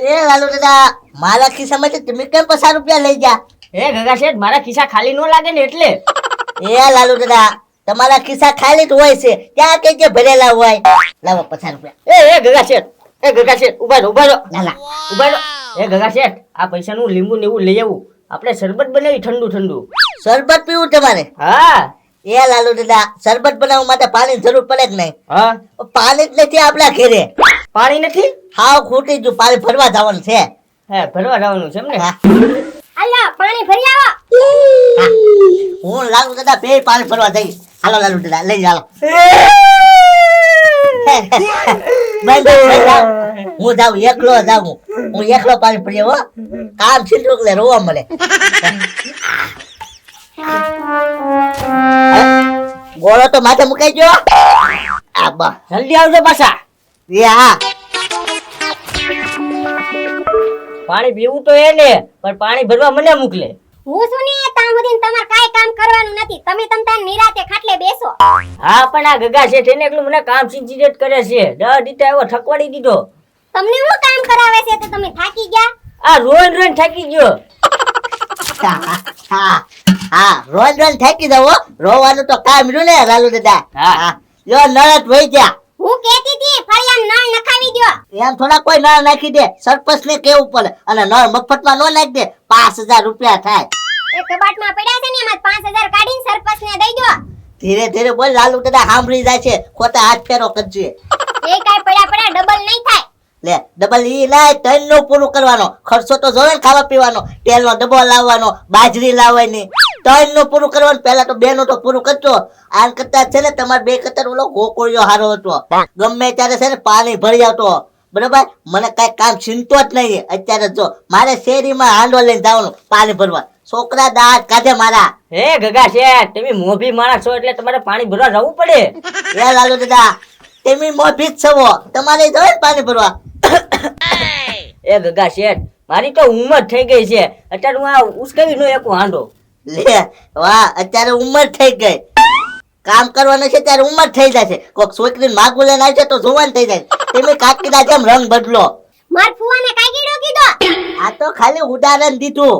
એ લાલુ દાદા મારા ખિસ્સામાંથી તમે કેમ 50 રૂપિયા લઈ જા? એ ગગા શેઠ મારા ખિસ્સા ખાલી ન લાગે ને એટલે. એ લાલુ દાદા તમારા ખિસ્સા ખાલી જ હોય છે, ક્યાં કે જે ભરેલા હોય. લાવો 50 રૂપિયા. એ ગગા શેઠ ઉભા રહો. લાલા ઉભા રહો. એ ગગા શેઠ આ પૈસાનું લીંબુ ને એવું લઈ આવું, આપણે શરબત બનાવી ઠંડુ. શરબત પીવું તમારે? હા. એ લાલુ દાદા શરબત બનાવવા માટે પાણી જરૂર પડે જ નહીં. હા પાણી જ નથી આપણા ઘરે. પાણી નથી? હાવ ખૂટી ગયું, પાણી ભરવા જવાનું છે. હે ભરવા જવાનું છે એમ ને? હા. અલ્યા પાણી ભરી આવો. હા. હું લાલુ દાદા બે પાણી ભરવા જઈ. હાલો લાલુ દાદા લઈ જાઓ. હું જાઉં એકલો જાઉં. હું એકલો પાણી ભરી હો. કામ છીંડું એટલે રોવા મળે. ગોળો તો માથે મુકાઈ ગયો. આ બા જલ્દી આવજો પાછા. એ હા પાણી પીવું તો એ ને, પણ પાણી ભરવા મને મોકલે. હું શું ને ત્યાં સુધી તમારે કાઈ કામ કરવાનું નથી. તમે તાર નિરાતે ખાટલે બેસો. હા પણ આ ગગા શેઠ એને એકલું મને કામ સિંચિડેટ કરે છે. 10 દીટા એવો ઠકવાડી દીધો. તમને હું કામ કરાવે છે તો તમે થાકી ગયા? આ રોઈન થાકી ગયો. હા રોજ થાકી જાવ. રોવાનું તો કામ રહ્યું ને લાલુ દાદા. હા. યો નળત વહી જા. હું કહેતી હતી ફળિયામ નળ નખાવી દ્યો. એમ થોડા કોઈ નળ નાખી દે, સરપંચ ને કેવું પડે. અને નળ મફતમાં નો નાખી દે, 5000 રૂપિયા થાય. એ કબાટમાં પડ્યા છે ને એમાં 5000 કાઢીને સરપંચને દઈ દો. ધીરે ધીરે બોલ લાલુ દાદા સાંભળી જાય છે. ખોટા હાથ ફેરો કરજે. એ કાઈ પડ્યા ડબલ નહીં થાય. લે ડબલ ઈ લાય, 3 નું પૂરું કરવાનો ખર્ચો તો જોવે ને, ખાવા પીવાનો, તેલનો ડબ્બો લાવવાનો, બાજરી લાવવાની, 3 નું પૂરું કરવાનું. પહેલા તો 2 નું તો પૂરું કરજો. આન કરતા છે ને તમારે 2 કરતા ઓલો ગોકોળિયો હારો હતો. ગમે ત્યારે છે ને પાણી ભરી આવતો. બરોબર, મને કઈ કામ ચિંતો જ નહીં. અત્યારે જો મારે શેરીમાં હાંડો લઈને જવાનું પાણી ભરવા. છોકરા દાંત કાઢે મારા. હે ગગા શેઠ તમે મોભી માણસ છો એટલે તમારે પાણી ભરવા જવું પડે. એ લાલુ દાદા તમે મોભી જ છો, તમારે જવું ને પાણી ભરવા. એ ગગા શેઠ મારી તો ઉંમર થઈ ગઈ છે, અત્યારે હું આ ઉસકાવી નો એક હાંડો. લે વાહ, અત્યારે ઉંમર થઈ ગઈ. કામ કરવાનું છે ત્યારે ઉંમર થઈ જાય છે. કોક છોકરીને માગું લઈને આવી છે તો જોવાન થઈ જાય. તમે કાકીના જેમ રંગ બદલો. માર ફુવાને કાઈ કીધો કીધો? આ તો ખાલી ઉદાહરણ દીધું.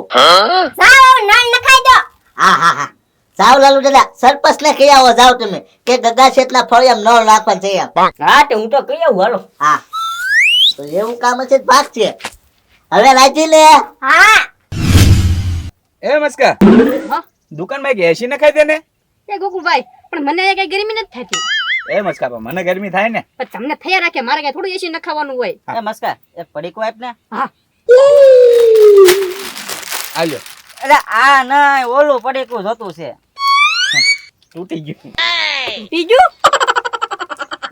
જાઓ નળ નખાઈ દો. હા જાઓ લાલુ દાદા, સરપંચ ને કહી આવો. જાઓ તમે કે ગગા શેઠના ફળિયામ નળ નાખવાનું છે એમ. હા તો હું તો કહી આવું હાલો. હા તો એવું કામ છે, ભાગ છે. હવે રાજી લે. હા એ મસ્કા હા દુકાનમાં એક એસી નખાઈ દે ને. એ ગોકુભાઈ પણ મને અહીંયા કઈ ગરમી નથી થતી. એ મસ્કા પણ મને ગરમી થાય ને. પણ તમને થયા રાખે, મારે કઈ થોડું એસી નખાવાનું હોય. એ મસ્કા એક પડીકો આપ ને. હા આલ્યો અરે આ ના ઓલું પડીકું જોતું છે. તૂટી ગયું. બીજું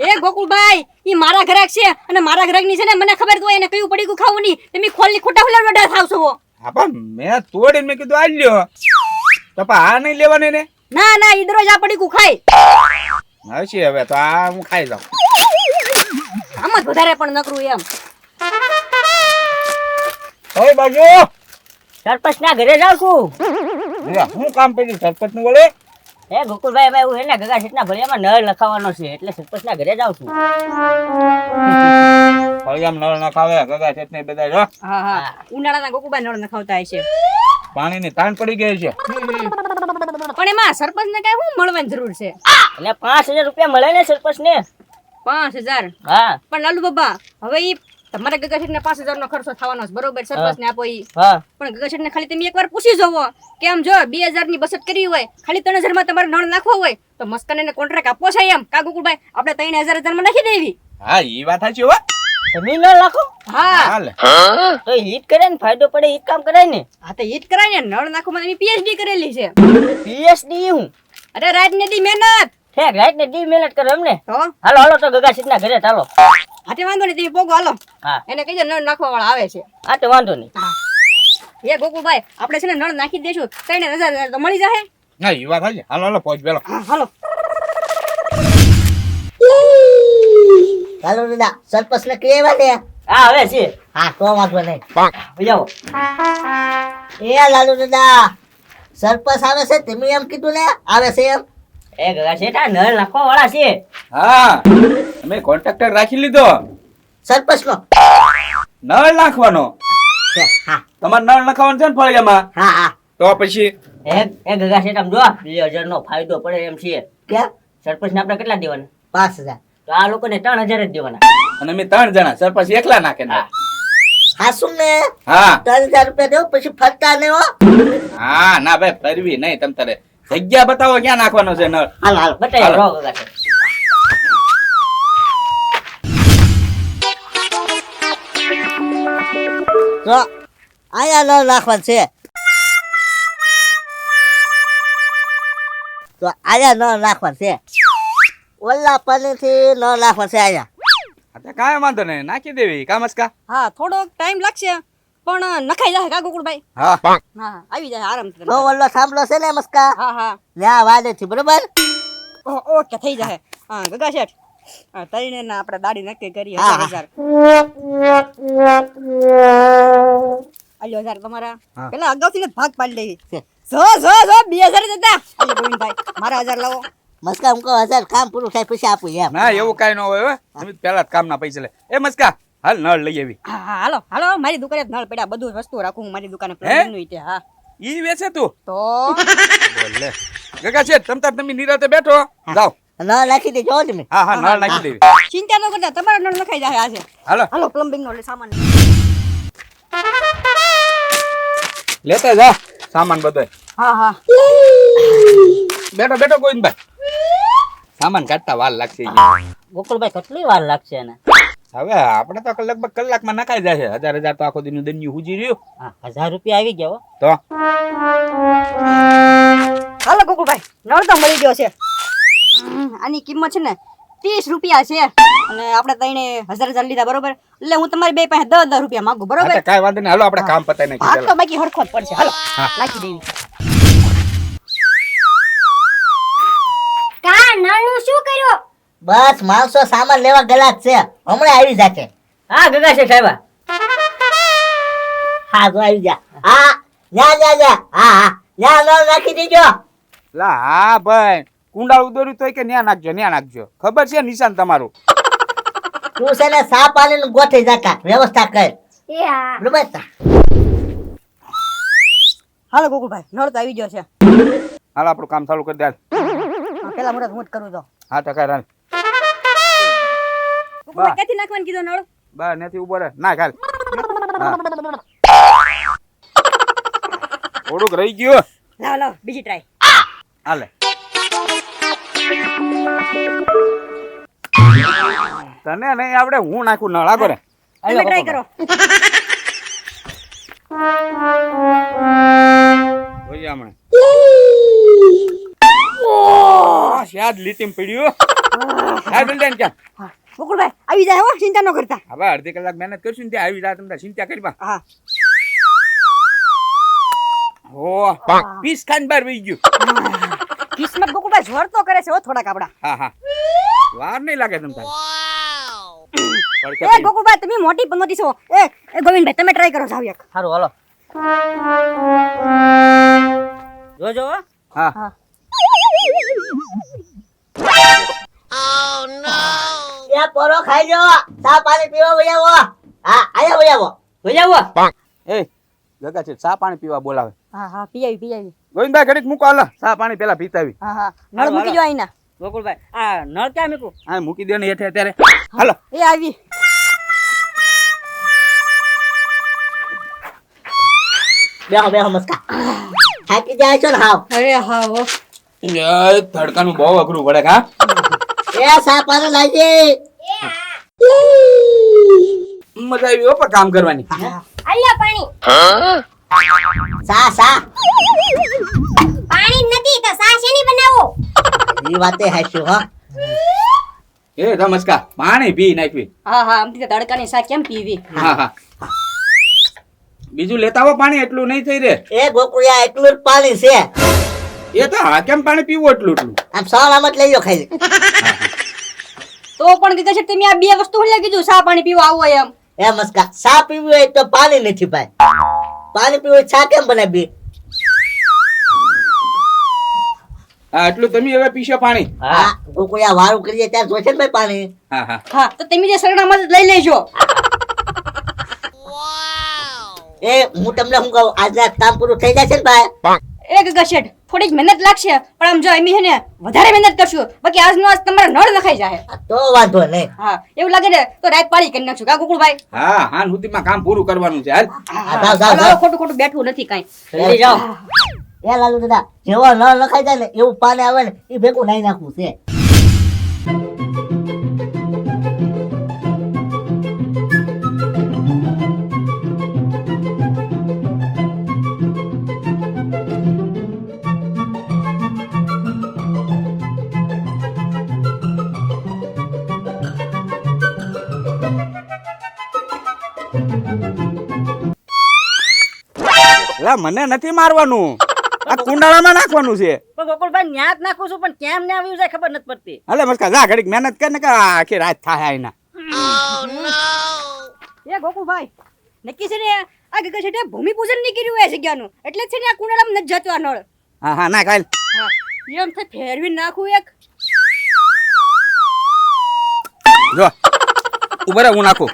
એ ગોકુલભાઈ ઈ મારા ગ્રાહક છે અને મારા ગ્રાહક ની છે ને મને ખબર હોય એને કયું પડીકું ખાવું નહીં. તમે ખોલી ખોટા ખોલા થાવ છો. હા પણ મેં તોડીને મેં કીધું આલ્યો તો પણ આ નહીં લેવાની ને. ના ઈ દરરોજ આ પડીકું ખાય. હશે હવે તો આ હું ખાઈ જાઉં. આમ જ વધારે પણ નકરું એમ. ઓય બાજુ સરપંચ ના ઘરે જાઉં છું. હું કામ પેલી સરપંચ નું બોલે. હે ગોકુલભાઈ ભાઈ હું એને ગગા શેઠના ભળિયામાં નળ લખાવવાનો છે એટલે સરપંચ ના ઘરે જાઉં છું. ફળિયામ નળ નખાવે ગગા શેઠ ને બધા જો. હા ઉનાળાના ગોકુભાઈ નળ નખાવતા હશે. પાણીની તાણ પડી ગઈ છે. પણ એમાં સરપંચ ને કઈ શું મળવાની જરૂર છે? એટલે 5000 રૂપિયા મળે ને સરપંચ ને. 5000? હા પણ લાલુ બાબા હવે ઈ તમારા ગગા શેઠ ને 5000 નો ખર્ચો થવાનો છે બરોબર, સરપંચ ને આપો ઈ. હા પણ ગગા શેઠ ને ખાલી તમે એકવાર પૂછી જોવો કે આમ જો 2000 ની બચત કરી હોય, ખાલી 3000 માં તમારે નળ નાખવો હોય તો મસ્કાને ને કોન્ટ્રાક્ટ આપવો છે એમ કા ગોકુલભાઈ? આપણે 3000 માં નાખી દેવી. હા ઈ વાત સાચી હો. તમે નળ નાખો હા હાલ તો હીટ કરે ને ફાયદો પડે ઈ કામ કરાય ને. હા તો ઈ જ કરાય ને. નળ નાખવામાં તમે પીએચડી કરેલી છે. પીએચડી હું અરે રાત ને દી મહેનત. ઠેક રાઈટ ને ડી મહેનત કરો એમને. તો હાલો તો ગગા શેઠના ઘરે ચાલો. હાથે વાંધો નહીં, તમે પોગો હાલો. હા એને કહીજો નળ નાખવા વાળા આવે છે. હા તો વાંધો નહીં. એ ગોકુલભાઈ આપણે છે ને નળ નાખી દેશું 3000 તો મળી જશે. ના ઈ વાત સાચી. હાલો પહોંચ પેલો. હા હાલો. લાલુ દાદા સરપંચ ને કહી આવ્યા ને. હા હવે છે. હા તો વાંધો નહીં. જાઓ. એ લાલુ દાદા સરપંચ આવે છે, તમે એમ કીધું ને આવે છે એમ. એ ગગા શેઠ આ નળ નાખવા વાળા છે. હા અમે કોન્ટ્રાક્ટર રાખી લીધો. સરપંચ નો નળ નાખવાનો હા તમારે નળ નાખવાનું છે ને ફળિયામાં હા હા તો પછી એ ગગા શેઠ આમ જો 2000 નો ફાયદો પડે એમ છે. ક્યાં સરપંચ ને આપણે કેટલા દેવાના? 5000 તો આ લોકોને 3000 જ દેવાના. અને અમે 3 જણા સરપંચ એકલા નાખે ને હા શું ને હા 3000 રૂપિયા દેવો પછી ફરતા નહીં હો. હા ના ભાઈ ફરવી નહીં તમ તારે જગ્યા બતાવો ક્યાં નાખવાનો છે નળ હાલો હાલો બતાવી હાલો. રહો ગગા શેઠ. તો આયા નળ નાખવાનું છે તો આયા નળ નાખવાનું છે ઓલા પાણીથી નળ નાખવાનું છે આયા હા કાંઈ વાંધો નહીં નાખી દેવી કામસકા હા થોડોક ટાઈમ લાગશે પણ નખાઈ જાય કા ગોકુળભાઈ. હા હા આવી જાય આરામથી. તો ઓલો થાંભલો છે ને મસ્કા હા હા ત્યાં વાદે છે બરોબર ઓકે થઈ જાય. હા ગગા શેઠ તઈને ના આપણે દાડી નક્કી કરી હા, 1000. આલ્યો 1000 તમારા હા. પેલા અગાઉથી જ ભાગ પાડી લેવી. છે. જો 2000 જતા. આલ્યો ગોવિંદભાઈ મારા 1000 લાવો. મસ્કા હું કહું 1000 કામ પૂરું થાય પછી આપું એમ ના એવું કાંઈ ન હોય હો. અમે પેલા જ કામના પૈસા લે એ મસ્કા હાલ નળ લઈ આવી હા હા હાલો હાલો મારી દુકાને જ નળ પડ્યા બધું વસ્તુ રાખું હું મારી દુકાને હે? પ્લમ્બિંગ નું ઈ હા ઈ વેચે તું તો બોલે ગગા છે તમે નિરાતે બેઠો જાઓ નળ નાખી દેજો તમે હા હા નળ નાખી દેવી ચિંતા ન કરતા તમારો નળ નખાઈ જાય આજે. હાલો હાલો પ્લમ્બિંગ નો સામાન લેતા જા સામાન બધો હા હા બેઠો બેઠો ગોવિંદભાઈ સામાન કાઢતા વાર લાગશે ઈ. ગોકુળભાઈ કેટલી વાર લાગશે એને? હવે આપણે તો લગભગ કલાકમાં નખાઈ જાય છે 1000 તો આખો દીનું દન્યું હુજી રહ્યું હા 1000 રૂપિયા આવી ગયા હો. તો હાલો ગોકુળભાઈ નળ તો મળી ગયો છે. આની કિંમત છે ને 30 રૂપિયા છે અને આપણે તઈને 1000 લીધા બરોબર એટલે હું તમારી બે પાસે 10 રૂપિયા માંગુ હા બરોબર. તો કાંઈ વાંધો નહીં હાલો આપણે કામ પતાઈ નાખીએ ભાગ તો ચાલો. બાકી હરખો જ પડશે હાલો હા. નાખી દેવી. કા નળનું શું કર્યું? બસ માણસો સામાન લેવા ગયેલા જ છે હમણાં આવી જશે હા ગગા શેઠ આવ્યા. હા જો આવી જા હા જા હા હા ન્યા નળ નાખી દેજો લા હા ભાઈ કુંડાળ ઉદોર્યું તોય કે ન્યા નાખજો ખબર છે નિશાન તમારું તું છે ને સા પાણી નું ગોઠવી જાકા વ્યવસ્થા કર એ હા બરોબર હાલો ગોકુળભાઈ નળ તો આવી ગયો છે. હાલ આપણું કામ ચાલુ કરી દે હાલ. પેલા મુરત હું જ કરું તો હા તો કાંઈ રાખ. ગોકુળભાઈ ક્યાંથી નાખવાનું કીધું નળ? બસ નથી ઉભો રહે ના હાલ હા. થોડુંક રહી ગયું લાવ લાવ બીજી ટ્રાય. હાલે તને નહીં આવડે હું નાખું નળ આગો રે તમે ટ્રાય કરો. જોઈએ હમણાં શાદ લીટીમ પડ્યું હા બિલ્ડન ક્યાં હા ગોકુળભાઈ આવી જાય હો ચિંતા ન કરતા. હવે અડધી કલાક મહેનત કરશું ને ત્યાં આવી જાય તમને ચિંતા કરી બા હા હો પીસ ખાન બાર વહી ગયું કિસ્મત ગોકુળભાઈ જોર તો કરે છે હો થોડાક આપડા. હા હા વાર નહીં લાગે તમ તારે એ ગોકુળભાઈ તમે મોટી પનોતી છો. એ ગોવિંદભાઈ તમે ટ્રાય કરો જાવ એક. સારું હાલો જોજો હો. હા હા ત્યાં પોરો ખાઈ જો સા પાણી પીવા વયાવો હા આયા વયાવો જોજાવો. એ ગગા છે ચા પાણી પીવા બોલાવે હા હા પી આવી. ગોવિંદભાઈ ઘડીક મૂકો હાલો ચા પાણી પેલા પીતા આવી હા હા નળ મૂકી દો અહીંના. ગોકુળભાઈ આ નળ ક્યાં મૂકું? હા મૂકી દે ને હેઠે અત્યારે હાલો એ આવી. બેહો મસ્કા થાકી જાય છો ને હાવ અરે હા હો તડકાનું બહુ અઘરું પડે હા એ સા પાણી લાવજે મજા આવી હો પણ કામ કરવાની આલ્યો પાણી સા પાણી જ નથી તો સા શેની બનાવો? ઈ વાતે હાસ્યું હો એ નમસ્કાર પાણી પી નાખવી હા હા આમથી તો તડકાની શા કેમ પીવી? હા હા બીજું લેતા આવો પાણી એટલું નહીં થઈ રે એ ગોકુળિયા એટલું જ પાણી છે એ તો હા કેમ પાણી પીવું એટલું આમ સવારમાં જ લઈ લો ખાઈ તો પણ કીધું છે તમે આ બે વસ્તુ હું કીધું સા પાણી પીવા આવો એમ. એ મસ્કા સા પીવું હોય તો પાણી નથી ભાઈ પાણી પીવું હોય ચા કેમ બનાવી હા એટલું તમે હવે પીશો પાણી હા ગોકુળિયા વારું કરીએ ત્યારે જોશે ને ભાઈ પાણી હા હા હા તો તમે જે સરણામાં જ લઈ લેજો. એ હું તમને શું કહું, આજના કામ પૂરું થઈ જશે ને ભાઈ? એ ગગા શેઠ થોડીક મહેનત લાગશે પણ આમ જો એમ છે ને વધારે મહેનત કરશું બાકી આજનો આજ તમારા નળ નખાઈ જાય. આ તો વાંધો નહીં. હા એવું લાગે ને તો રાત પાળી કરી નાખશું કા ગોકુળભાઈ. હા હાન સુધીમાં કામ પૂરું કરવાનું છે હાલ. હા, જાઓ, જાઓ, હાલો, જાઓ. ખોટું ખોટું બેઠવું નથી કાંઈ. જલ્દી જાઓ. એ લાલુ દાદા, જેવો નળ લખાઈ જાય ને એવું પાણી આવે ને એ ભેગું નાઈ નાખવું છે. લા મને નથી મારવાનું, આ કુંડાળામાં નાખવાનું છે. પણ ગોકુળભાઈ ન્યા જ નાખું છું પણ કેમ ને આવ્યું જાય ખબર નથી પડતી. હાલે મસ્કા જા ઘડીક મહેનત કર ને કે આખી રાત થાય એના. એ ગોકુળભાઈ નક્કી છે ને આ ગગા શેઠે ભૂમિપૂજન નહીં કર્યું એ જગ્યાનું એટલે જ છે ને આ કુંડાળામાં નથી જતો આ નળ. હા હા નાખ હાલ. હા એમ થાય ફેરવી નાખું એક. જો ઉભા રહે હું નાખું.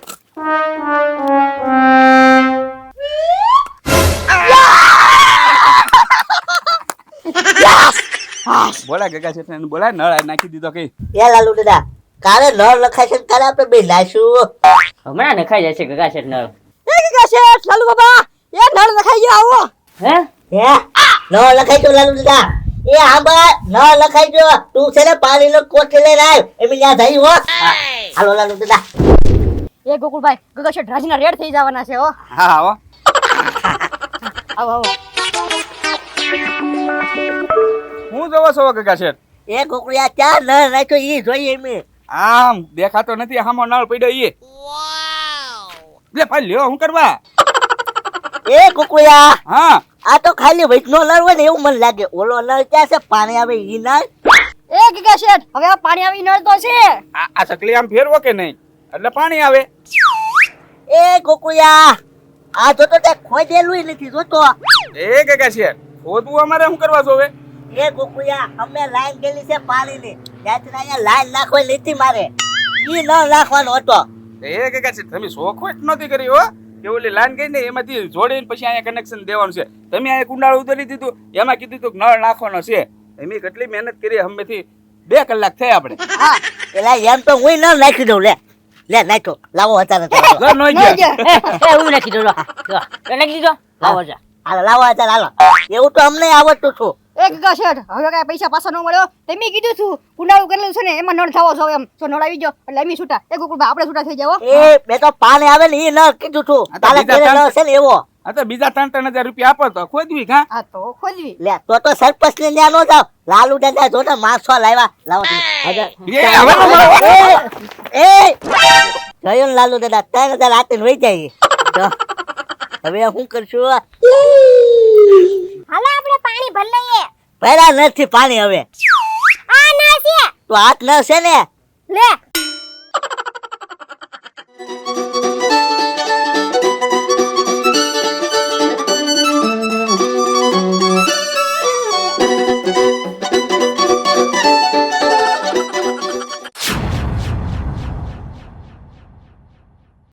બોલા ગગા છે બોલા નળ આ નાખી દીધો કઈ. એ લાલુ દાદા, કાલે નળ લખાય છે ને કાલે આપણે બે લાઈશું. હમણાં નખાઈ જશે ગગા શેઠ નળ. એ ગગા શેઠ લાલુ બાબા એ નળ નખાઈ ગયો આવો. હે હે નળ લખાઈ ગયો લાલુ દાદા. એ હા બા નળ લખાઈ ગયો. તું છે ને પાણીનો કોઠી લઈને આવ એમ ત્યાં થઈ હો. હાલો લાલુ દાદા. એ ગોકુળભાઈ ગગા શેઠ રાજીના રેડ થઈ જવાના છે હો. હા આવો. આવો આવો. હું જોવો છો ગગા શેઠ? એ ગોકળિયા ક્યાં નળ નાખ્યો ઈ જોઈએ એમ. આમ દેખાતો નથી હામો નળ પડ્યો ઈ. લે ભાઈ લ્યો હું કરવા? એ ગોકળિયા, હા આ તો ખાલી વૈષ્ણો નળ હોય ને એવું મને લાગે. ઓલો નળ ક્યાં છે પાણી આવે ઈ નળ? એ ગગા શેઠ હવે આ પાણી આવી નળ તો છે. આ ચકલી આમ ફેરવો કે નહીં એટલે પાણી આવે. એ ગોકળિયા, આ જોતો તે ખોદેલું નથી જોતો. એ ગગા શેઠ ખોદવું અમારે શું કરવા જોવે? એ ગોકળિયા, અમે લાઈન ગયેલી છે પાણીની. ત્યાંથી અહીંયા લાઈન નાખવાની નથી મારે. ઈ નળ નાખવાનો હતો. એ ગગા શેઠ તમે શોખવટ નહોતી કરી હો કે ઓલી લાઈન ગઈ ને એમાંથી જોડીને પછી અહીંયા કનેક્શન દેવાનું છે. તમે અહીંયા કુંડાળું ઉતરી દીધું એમાં કીધું તું નળ નાખવાનો છે. એમ કેટલી મહેનત કરી હમેથી 2 કલાક થયા આપણે. હા એલા એમ તો હું નળ નાખી દઉં. લે લે નાખ્યો. લાવો અત્યારે તો. ઘર નો ગયા. એ હું નાખી દઉં. નાખી દીધો લાવો જા. હાલો લાવો અત્યારે હાલો. એવું તો અમને આવડતું છું. એ ગગા શેઠ હવે કાંઈ પૈસા પાછા ન મળ્યો તમે કીધું છું કુંડાળું કરેલું છે ને એમાં નળ થવો છો એમ તો નળ આવી ગયો એટલે એમ છૂટા. એ ગોકુળભાઈ આપણે છૂટા થઈ જાવ. એ મેં તો પાણી આવે ને ઈ નળ કીધું છું. આ તો તારા બીજા ઘરે નળ છે ને એવો. આ તો બીજા 3-3 હજાર રૂપિયા આપો તો ખોદવી કા. આ તો ખોદવી. લે તો સરપંચ ને ત્યાં નો જાવ. લાલુ દાદા જોતા માણસો લાવ્યા. લાવો તમે. એ હવે તો મારો. એ જોયું ને લાલુ દાદા 3000 હાથે વહી જાય. જો, હવે શું કરશું? હાલો આપણે પાણી ભરી લઈએ. ભર્યા નથી પાણી હવે. આ નળ છે. તો હાથ ન છે ને